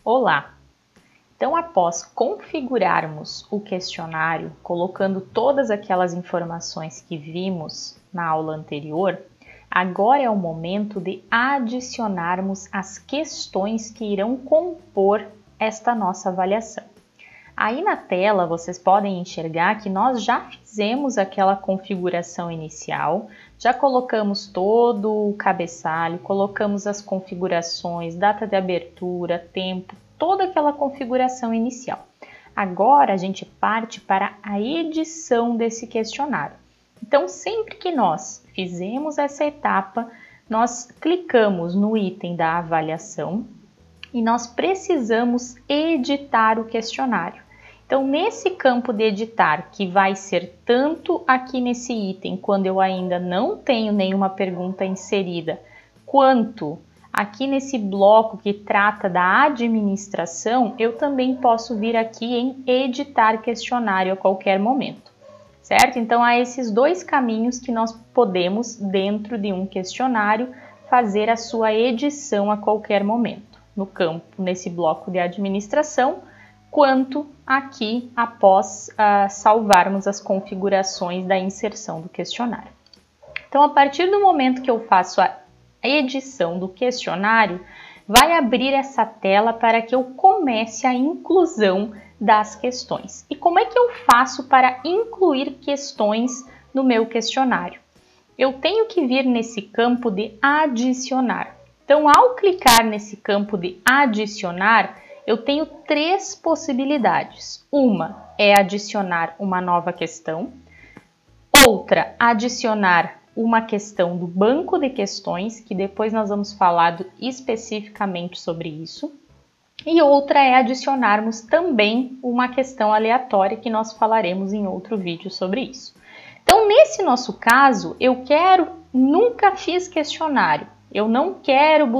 Olá! Então, após configurarmos o questionário, colocando todas aquelas informações que vimos na aula anterior, agora é o momento de adicionarmos as questões que irão compor esta nossa avaliação. Aí na tela vocês podem enxergar que nós já fizemos aquela configuração inicial, já colocamos todo o cabeçalho, colocamos as configurações, data de abertura, tempo, toda aquela configuração inicial. Agora a gente parte para a edição desse questionário. Então, sempre que nós fizemos essa etapa, nós clicamos no item da avaliação e nós precisamos editar o questionário. Então, nesse campo de editar, que vai ser tanto aqui nesse item, quando eu ainda não tenho nenhuma pergunta inserida, quanto aqui nesse bloco que trata da administração, eu também posso vir aqui em editar questionário a qualquer momento, certo? Então, há esses dois caminhos que nós podemos, dentro de um questionário, fazer a sua edição a qualquer momento, no campo, nesse bloco de administração, quanto aqui após salvarmos as configurações da inserção do questionário. Então, a partir do momento que eu faço a edição do questionário, vai abrir essa tela para que eu comece a inclusão das questões. E como é que eu faço para incluir questões no meu questionário? Eu tenho que vir nesse campo de adicionar. Então, ao clicar nesse campo de adicionar, eu tenho três possibilidades. Uma é adicionar uma nova questão, outra, adicionar uma questão do banco de questões, que depois nós vamos falar especificamente sobre isso, e outra é adicionarmos também uma questão aleatória, que nós falaremos em outro vídeo sobre isso. Então, nesse nosso caso, nunca fiz questionário. Eu não quero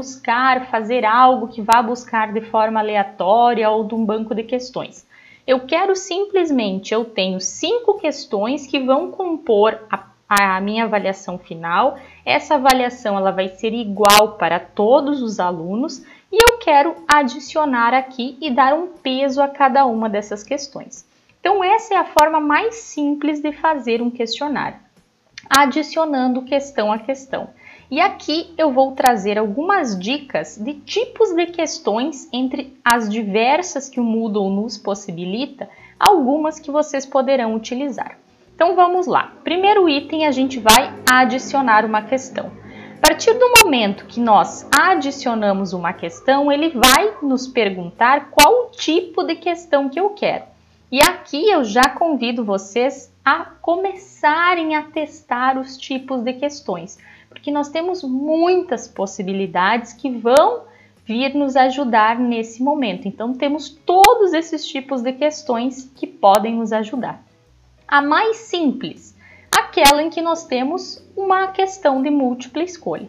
fazer algo que vá buscar de forma aleatória ou de um banco de questões. Eu quero simplesmente, eu tenho 5 questões que vão compor a minha avaliação final. Essa avaliação ela vai ser igual para todos os alunos e eu quero adicionar aqui e dar um peso a cada uma dessas questões. Então, essa é a forma mais simples de fazer um questionário, adicionando questão a questão. E aqui eu vou trazer algumas dicas de tipos de questões entre as diversas que o Moodle nos possibilita, algumas que vocês poderão utilizar. Então vamos lá. Primeiro item, a gente vai adicionar uma questão. A partir do momento que nós adicionamos uma questão, ele vai nos perguntar qual o tipo de questão que eu quero. E aqui eu já convido vocês a começarem a testar os tipos de questões, porque nós temos muitas possibilidades que vão vir nos ajudar nesse momento. Então, temos todos esses tipos de questões que podem nos ajudar. A mais simples, aquela em que nós temos uma questão de múltipla escolha,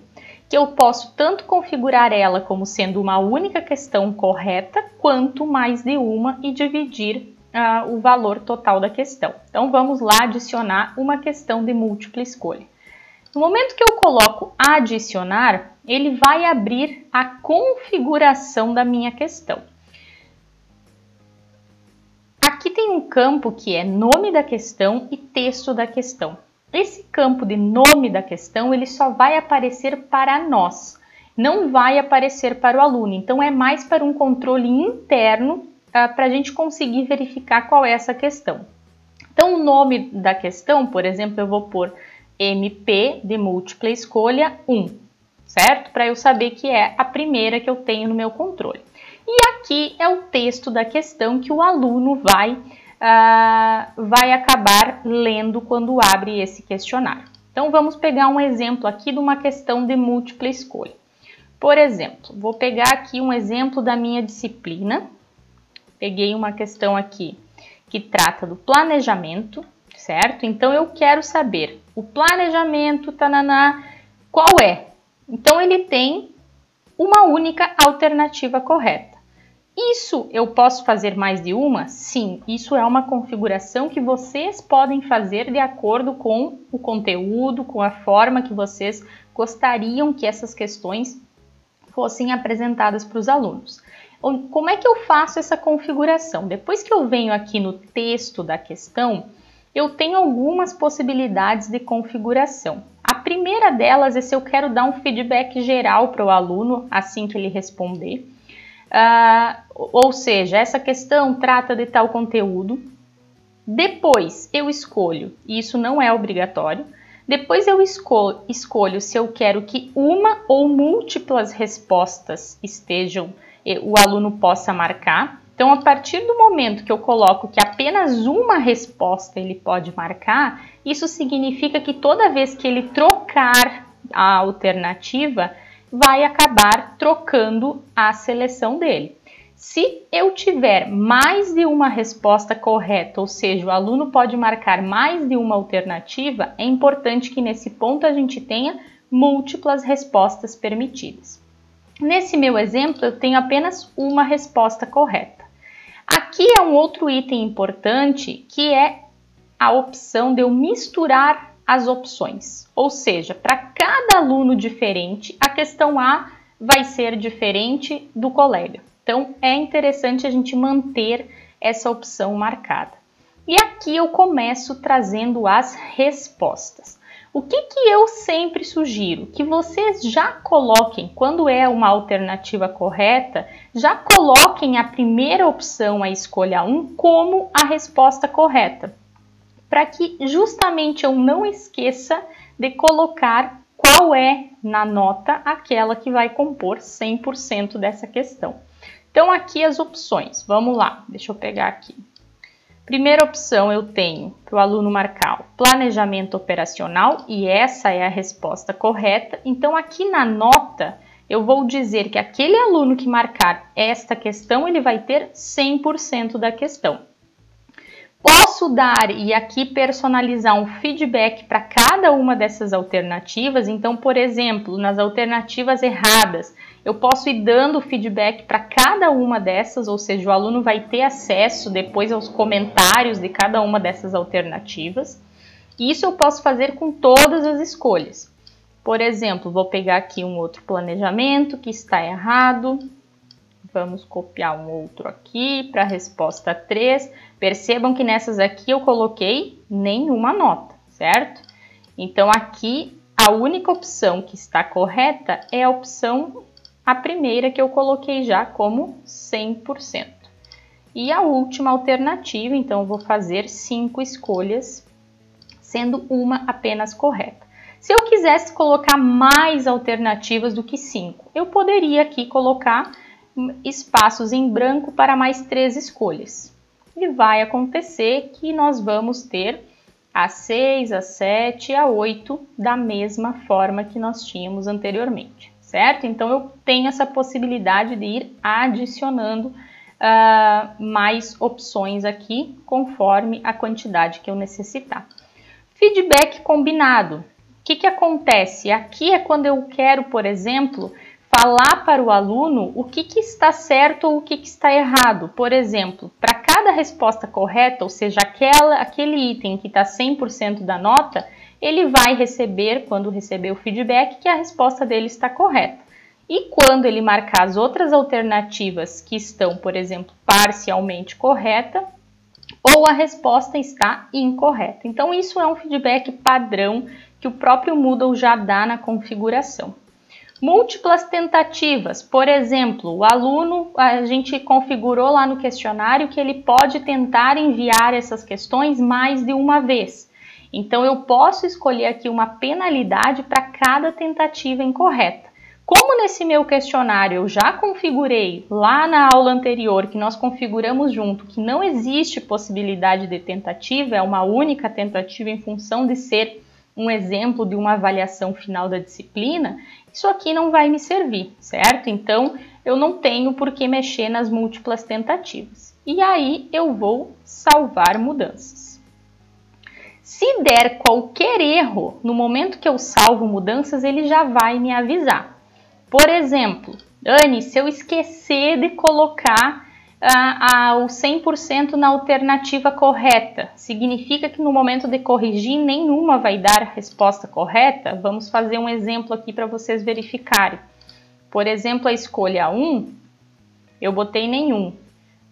que eu posso tanto configurar ela como sendo uma única questão correta, quanto mais de uma e dividir o valor total da questão. Então, vamos lá adicionar uma questão de múltipla escolha. No momento que eu coloco adicionar, ele vai abrir a configuração da minha questão. Aqui tem um campo que é nome da questão e texto da questão. Esse campo de nome da questão, ele só vai aparecer para nós, não vai aparecer para o aluno. Então, é mais para um controle interno, para a gente conseguir verificar qual é essa questão. Então, o nome da questão, por exemplo, eu vou pôr MP de múltipla escolha 1, certo? Para eu saber que é a primeira que eu tenho no meu controle. E aqui é o texto da questão que o aluno vai acabar lendo quando abre esse questionário. Então, vamos pegar um exemplo aqui de uma questão de múltipla escolha. Por exemplo, vou pegar aqui um exemplo da minha disciplina. Peguei uma questão aqui que trata do planejamento, certo? Então, eu quero saber o planejamento, qual é? Então, ele tem uma única alternativa correta. Isso eu posso fazer mais de uma? Sim, isso é uma configuração que vocês podem fazer de acordo com o conteúdo, com a forma que vocês gostariam que essas questões fossem apresentadas para os alunos. Como é que eu faço essa configuração? Depois que eu venho aqui no texto da questão, eu tenho algumas possibilidades de configuração. A primeira delas é se eu quero dar um feedback geral para o aluno assim que ele responder. Ou seja, essa questão trata de tal conteúdo. Depois eu escolho, e isso não é obrigatório, depois eu escolho se eu quero que uma ou múltiplas respostas o aluno possa marcar. Então, a partir do momento que eu coloco que apenas uma resposta ele pode marcar, isso significa que toda vez que ele trocar a alternativa, vai acabar trocando a seleção dele. Se eu tiver mais de uma resposta correta, ou seja, o aluno pode marcar mais de uma alternativa, é importante que nesse ponto a gente tenha múltiplas respostas permitidas. Nesse meu exemplo, eu tenho apenas uma resposta correta. Aqui é um outro item importante, que é a opção de eu misturar as opções. Ou seja, para cada aluno diferente, a questão A vai ser diferente do colega. Então, é interessante a gente manter essa opção marcada. E aqui eu começo trazendo as respostas. O que eu sempre sugiro? Que vocês já coloquem, quando é uma alternativa correta, já coloquem a primeira opção, a escolha 1, como a resposta correta, para que justamente eu não esqueça de colocar qual é na nota aquela que vai compor 100% dessa questão. Então, aqui as opções. Vamos lá, deixa eu pegar aqui. Primeira opção eu tenho para o aluno marcar o planejamento operacional e essa é a resposta correta. Então, aqui na nota, eu vou dizer que aquele aluno que marcar esta questão, ele vai ter 100% da questão. Posso dar e aqui personalizar um feedback para cada uma dessas alternativas. Então, por exemplo, nas alternativas erradas, eu posso ir dando feedback para cada uma dessas, ou seja, o aluno vai ter acesso depois aos comentários de cada uma dessas alternativas. E isso eu posso fazer com todas as escolhas. Por exemplo, vou pegar aqui um outro planejamento que está errado. Vamos copiar um outro aqui para a resposta 3. Percebam que nessas aqui eu coloquei nenhuma nota, certo? Então, aqui a única opção que está correta é a primeira que eu coloquei já como 100%. E a última alternativa, então, eu vou fazer 5 escolhas, sendo uma apenas correta. Se eu quisesse colocar mais alternativas do que 5, eu poderia aqui colocar espaços em branco para mais 3 escolhas. E vai acontecer que nós vamos ter a 6, a 7 e a 8 da mesma forma que nós tínhamos anteriormente, certo? Então, eu tenho essa possibilidade de ir adicionando mais opções aqui, conforme a quantidade que eu necessitar. Feedback combinado. O que acontece? Aqui é quando eu quero, por exemplo, falar para o aluno o que está certo ou o que está errado. Por exemplo, para cada resposta correta, ou seja, aquele item que está 100% da nota, ele vai receber, quando receber o feedback, que a resposta dele está correta. E quando ele marcar as outras alternativas que estão, por exemplo, parcialmente correta, ou a resposta está incorreta. Então, isso é um feedback padrão que o próprio Moodle já dá na configuração. Múltiplas tentativas, por exemplo, o aluno, a gente configurou lá no questionário que ele pode tentar enviar essas questões mais de uma vez. Então, eu posso escolher aqui uma penalidade para cada tentativa incorreta. Como nesse meu questionário eu já configurei lá na aula anterior, que nós configuramos junto, que não existe possibilidade de tentativa, é uma única tentativa em função de ser um exemplo de uma avaliação final da disciplina, isso aqui não vai me servir, certo? Então, eu não tenho por que mexer nas múltiplas tentativas. E aí, eu vou salvar mudanças. Se der qualquer erro, no momento que eu salvo mudanças, ele já vai me avisar. Por exemplo, Anne, se eu esquecer de colocar o 100% na alternativa correta, significa que no momento de corrigir nenhuma vai dar a resposta correta? Vamos fazer um exemplo aqui para vocês verificarem. Por exemplo, a escolha 1, Eu botei nenhum.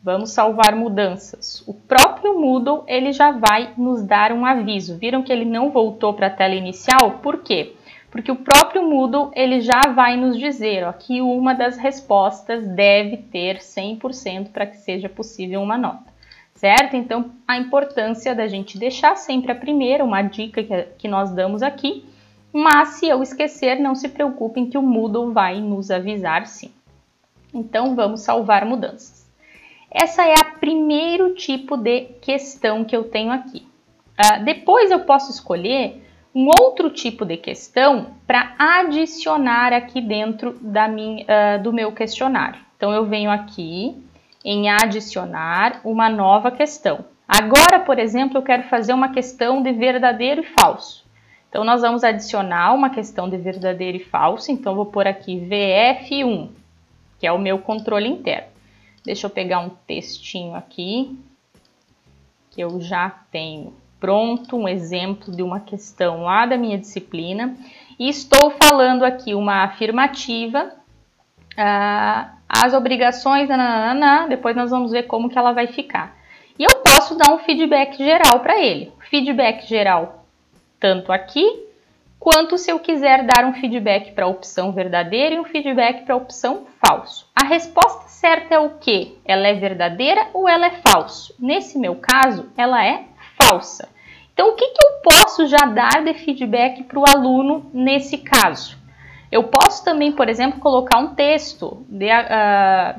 Vamos salvar mudanças. O próprio Moodle, ele já vai nos dar um aviso. Viram que ele não voltou para a tela inicial? Por quê? Porque o próprio Moodle, ele já vai nos dizer, ó, que uma das respostas deve ter 100% para que seja possível uma nota, certo? Então, a importância da gente deixar sempre a primeira, uma dica que nós damos aqui, mas se eu esquecer, não se preocupem que o Moodle vai nos avisar sim. Então, vamos salvar mudanças. Essa é o primeiro tipo de questão que eu tenho aqui. Depois eu posso escolher um outro tipo de questão para adicionar aqui dentro do meu questionário. Então, eu venho aqui em adicionar uma nova questão. Agora, por exemplo, eu quero fazer uma questão de verdadeiro e falso. Então, nós vamos adicionar uma questão de verdadeiro e falso. Então, eu vou pôr aqui VF1, que é o meu controle interno. Deixa eu pegar um textinho aqui, que eu já tenho pronto, um exemplo de uma questão lá da minha disciplina. E estou falando aqui uma afirmativa, as obrigações, depois nós vamos ver como que ela vai ficar. E eu posso dar um feedback geral para ele. Feedback geral tanto aqui, quanto se eu quiser dar um feedback para a opção verdadeira e um feedback para a opção falso. A resposta certa é o quê? Ela é verdadeira ou ela é falso? Nesse meu caso, ela é falsa. Então, o que eu posso já dar de feedback para o aluno nesse caso? Eu posso também, por exemplo, colocar um texto a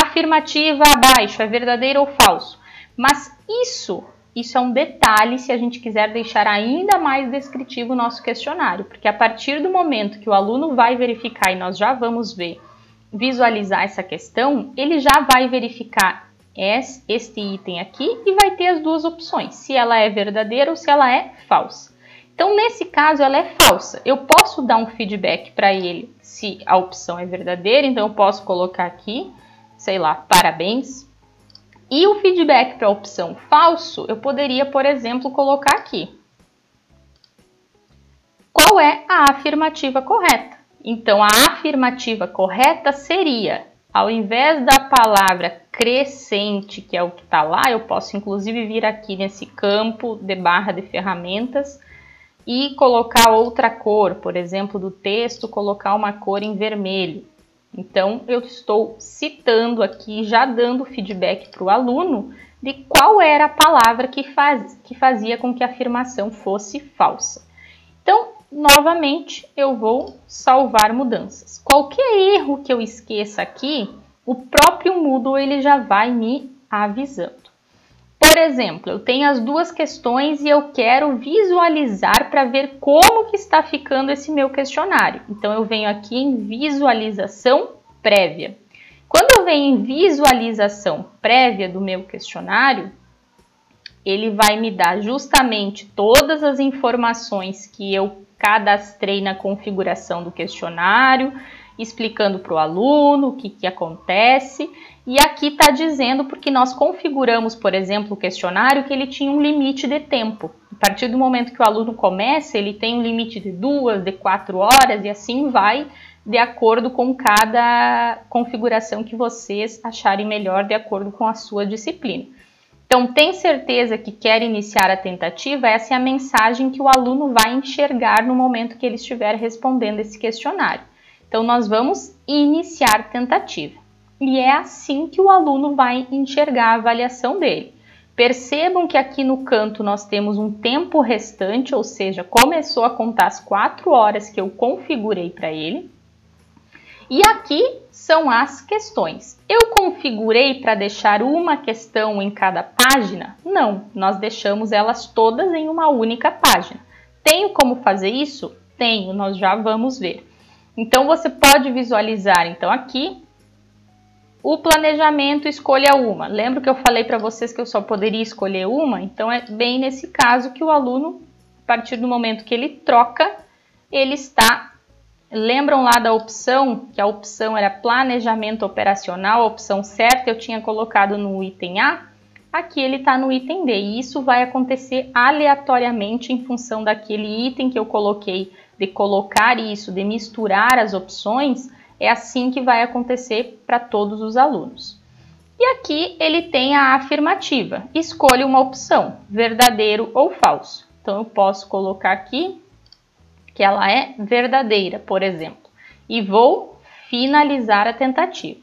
afirmativa abaixo, é verdadeiro ou falso. Mas isso é um detalhe se a gente quiser deixar ainda mais descritivo o nosso questionário, porque a partir do momento que o aluno vai verificar, e nós já vamos visualizar essa questão, ele já vai verificar este item aqui e vai ter as duas opções, se ela é verdadeira ou se ela é falsa. Então, nesse caso, ela é falsa. Eu posso dar um feedback para ele se a opção é verdadeira, então eu posso colocar aqui, sei lá, parabéns. E o feedback para a opção falso, eu poderia, por exemplo, colocar aqui. Qual é a afirmativa correta? Então, a afirmativa correta seria, ao invés da palavra crescente, que é o que está lá, eu posso inclusive vir aqui nesse campo de barra de ferramentas e colocar outra cor, por exemplo, do texto, colocar uma cor em vermelho. Então, eu estou citando aqui, já dando feedback para o aluno de qual era a palavra que fazia com que a afirmação fosse falsa. Então, novamente, eu vou salvar mudanças. Qualquer erro que eu esqueça aqui, o próprio Moodle ele já vai me avisando. Por exemplo, eu tenho as duas questões e eu quero visualizar para ver como que está ficando esse meu questionário. Então, eu venho aqui em visualização prévia. Quando eu venho em visualização prévia do meu questionário, ele vai me dar justamente todas as informações que eu cadastrei na configuração do questionário, explicando para o aluno o que acontece. E aqui está dizendo porque nós configuramos, por exemplo, o questionário que ele tinha um limite de tempo. A partir do momento que o aluno começa, ele tem um limite de 2, de 4 horas e assim vai de acordo com cada configuração que vocês acharem melhor de acordo com a sua disciplina. Então, tem certeza que quer iniciar a tentativa? Essa é a mensagem que o aluno vai enxergar no momento que ele estiver respondendo esse questionário. Então, nós vamos iniciar tentativa. E é assim que o aluno vai enxergar a avaliação dele. Percebam que aqui no canto nós temos um tempo restante, ou seja, começou a contar as 4 horas que eu configurei para ele. E aqui são as questões. Eu configurei para deixar uma questão em cada página? Não, nós deixamos elas todas em uma única página. Tenho como fazer isso? Tenho, nós já vamos ver. Então, você pode visualizar, então, aqui, o planejamento, escolha uma. Lembra que eu falei para vocês que eu só poderia escolher uma? Então, é bem nesse caso que o aluno, a partir do momento que ele troca, ele está... Lembram lá da opção, que a opção era planejamento operacional, a opção certa eu tinha colocado no item A, aqui ele está no item B, e isso vai acontecer aleatoriamente em função daquele item que eu coloquei, de colocar isso, de misturar as opções, É assim que vai acontecer para todos os alunos. E aqui ele tem a afirmativa. Escolha uma opção, verdadeiro ou falso. Então eu posso colocar aqui que ela é verdadeira, por exemplo, e vou finalizar a tentativa.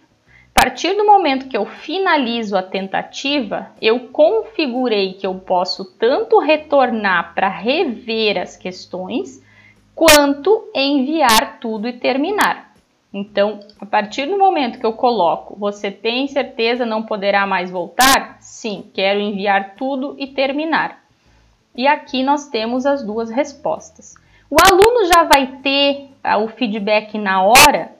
A partir do momento que eu finalizo a tentativa, eu configurei que eu posso tanto retornar para rever as questões, quanto enviar tudo e terminar. Então, a partir do momento que eu coloco, você tem certeza não poderá mais voltar? Sim, quero enviar tudo e terminar. E aqui nós temos as duas respostas. O aluno já vai ter o feedback na hora?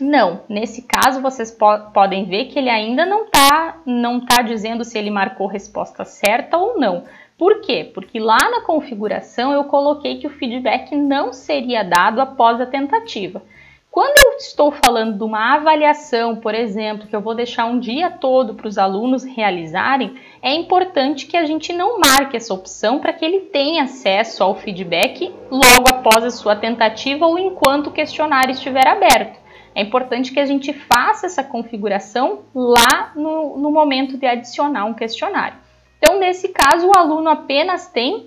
Não, nesse caso vocês podem ver que ele ainda não tá dizendo se ele marcou resposta certa ou não. Por quê? Porque lá na configuração eu coloquei que o feedback não seria dado após a tentativa. Quando eu estou falando de uma avaliação, por exemplo, que eu vou deixar um dia todo para os alunos realizarem, é importante que a gente não marque essa opção para que ele tenha acesso ao feedback logo após a sua tentativa ou enquanto o questionário estiver aberto. É importante que a gente faça essa configuração lá no momento de adicionar um questionário. Então, nesse caso, o aluno apenas tem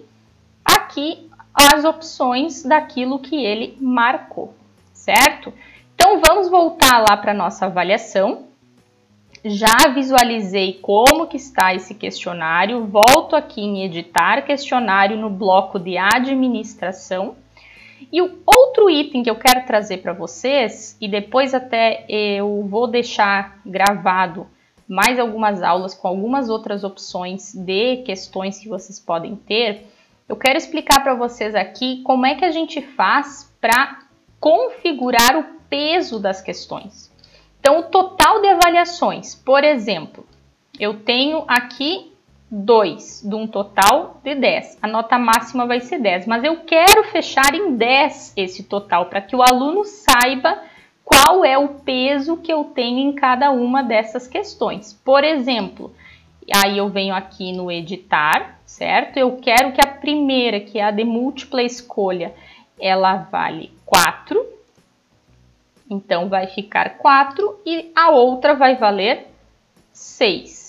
aqui as opções daquilo que ele marcou, certo? Então, vamos voltar lá para a nossa avaliação. Já visualizei como que está esse questionário. Volto aqui em editar questionário no bloco de administração. E o outro item que eu quero trazer para vocês, e depois até eu vou deixar gravado mais algumas aulas com algumas outras opções de questões que vocês podem ter, eu quero explicar para vocês aqui como é que a gente faz para configurar o peso das questões. Então, o total de avaliações, por exemplo, eu tenho aqui 2, de um total de 10. A nota máxima vai ser 10, mas eu quero fechar em 10 esse total, para que o aluno saiba qual é o peso que eu tenho em cada uma dessas questões. Por exemplo, aí eu venho aqui no editar, certo? Eu quero que a primeira, que é a de múltipla escolha, ela vale 4. Então, vai ficar 4 e a outra vai valer 6.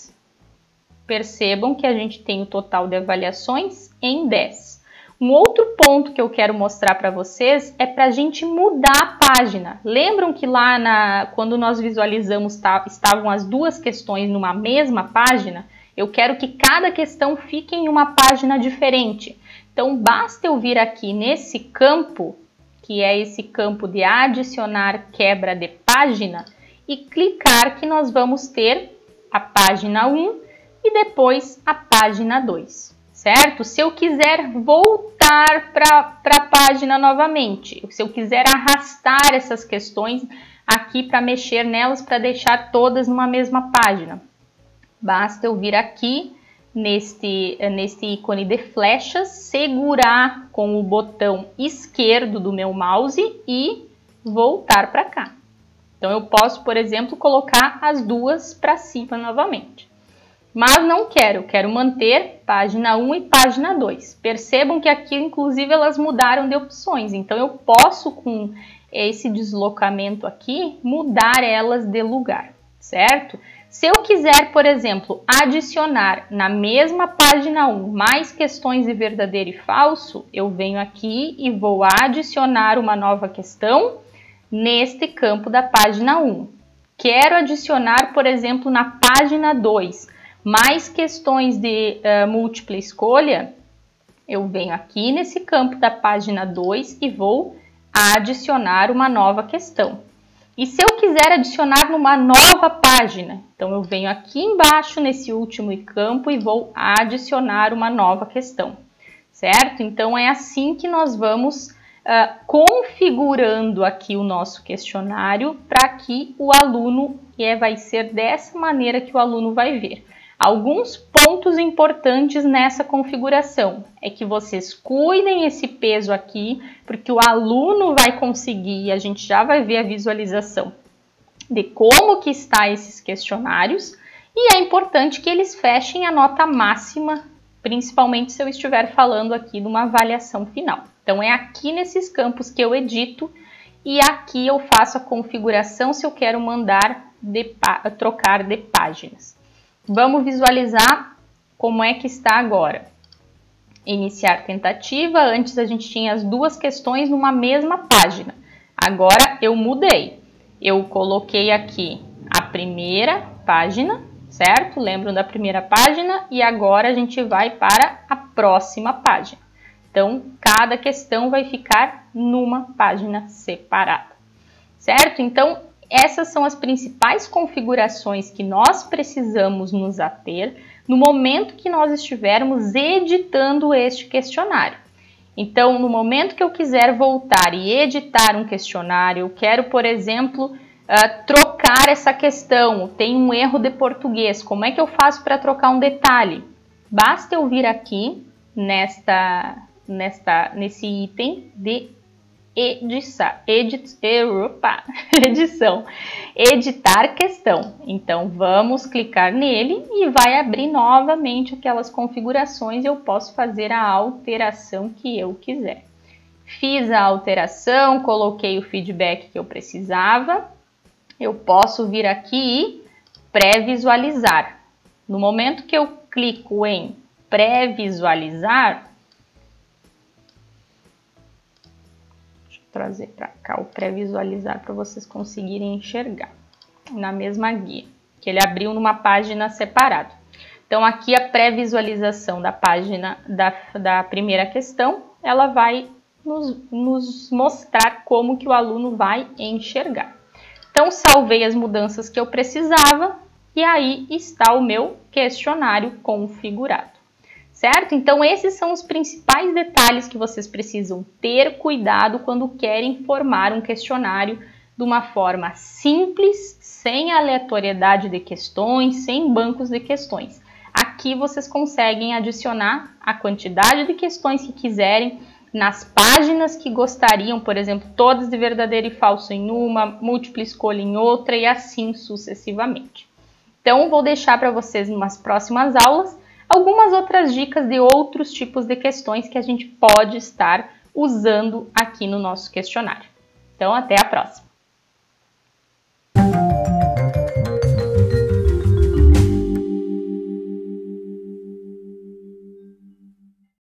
Percebam que a gente tem o total de avaliações em 10. Um outro ponto que eu quero mostrar para vocês é para a gente mudar a página. Lembram que lá quando nós visualizamos estavam as duas questões numa mesma página? Eu quero que cada questão fique em uma página diferente. Então, basta eu vir aqui nesse campo, que é esse campo de adicionar quebra de página, e clicar que nós vamos ter a página 1 e depois a página 2, certo? Se eu quiser voltar para a página novamente, se eu quiser arrastar essas questões aqui para mexer nelas, para deixar todas numa mesma página, basta eu vir aqui neste ícone de flechas, segurar com o botão esquerdo do meu mouse e voltar para cá. Então, eu posso, por exemplo, colocar as duas para cima novamente. Mas não quero, eu quero manter página 1 e página 2. Percebam que aqui, inclusive, elas mudaram de opções. Então, eu posso, com esse deslocamento aqui, mudar elas de lugar, certo? Se eu quiser, por exemplo, adicionar na mesma página 1 mais questões de verdadeiro e falso, eu venho aqui e vou adicionar uma nova questão neste campo da página 1. Quero adicionar, por exemplo, na página 2, mais questões de múltipla escolha, eu venho aqui nesse campo da página 2 e vou adicionar uma nova questão. E se eu quiser adicionar numa nova página, então eu venho aqui embaixo nesse último campo e vou adicionar uma nova questão, certo? Então é assim que nós vamos configurando aqui o nosso questionário para que o aluno, vai ser dessa maneira que o aluno vai ver. Alguns pontos importantes nessa configuração é que vocês cuidem esse peso aqui, porque o aluno vai conseguir, a gente já vai ver a visualização de como que está esses questionários, e é importante que eles fechem a nota máxima, principalmente se eu estiver falando aqui de uma avaliação final. Então, é aqui nesses campos que eu edito e aqui eu faço a configuração se eu quero trocar de páginas. Vamos visualizar como é que está agora. Iniciar tentativa, antes a gente tinha as duas questões numa mesma página. Agora eu mudei, eu coloquei aqui a primeira página, certo? Lembram da primeira página? E agora a gente vai para a próxima página. Então, cada questão vai ficar numa página separada, certo? Então, essas são as principais configurações que nós precisamos nos ater no momento que nós estivermos editando este questionário. Então, no momento que eu quiser voltar e editar um questionário, eu quero, por exemplo, trocar essa questão, tem um erro de português, como é que eu faço para trocar um detalhe? Basta eu vir aqui nesse item de edição, editar questão. Então, vamos clicar nele e vai abrir novamente aquelas configurações e eu posso fazer a alteração que eu quiser. Fiz a alteração, coloquei o feedback que eu precisava, eu posso vir aqui e pré-visualizar. No momento que eu clico em pré-visualizar, trazer para cá o pré-visualizar para vocês conseguirem enxergar na mesma guia, que ele abriu numa página separada. Então, aqui a pré-visualização da página da primeira questão, ela vai nos mostrar como que o aluno vai enxergar. Então, salvei as mudanças que eu precisava e aí está o meu questionário configurado. Certo? Então, esses são os principais detalhes que vocês precisam ter cuidado quando querem formar um questionário de uma forma simples, sem aleatoriedade de questões, sem bancos de questões. Aqui vocês conseguem adicionar a quantidade de questões que quiserem, nas páginas que gostariam, por exemplo, todas de verdadeiro e falso em uma, múltipla escolha em outra e assim sucessivamente. Então, vou deixar para vocês nas próximas aulas algumas outras dicas de outros tipos de questões que a gente pode estar usando aqui no nosso questionário. Então, até a próxima!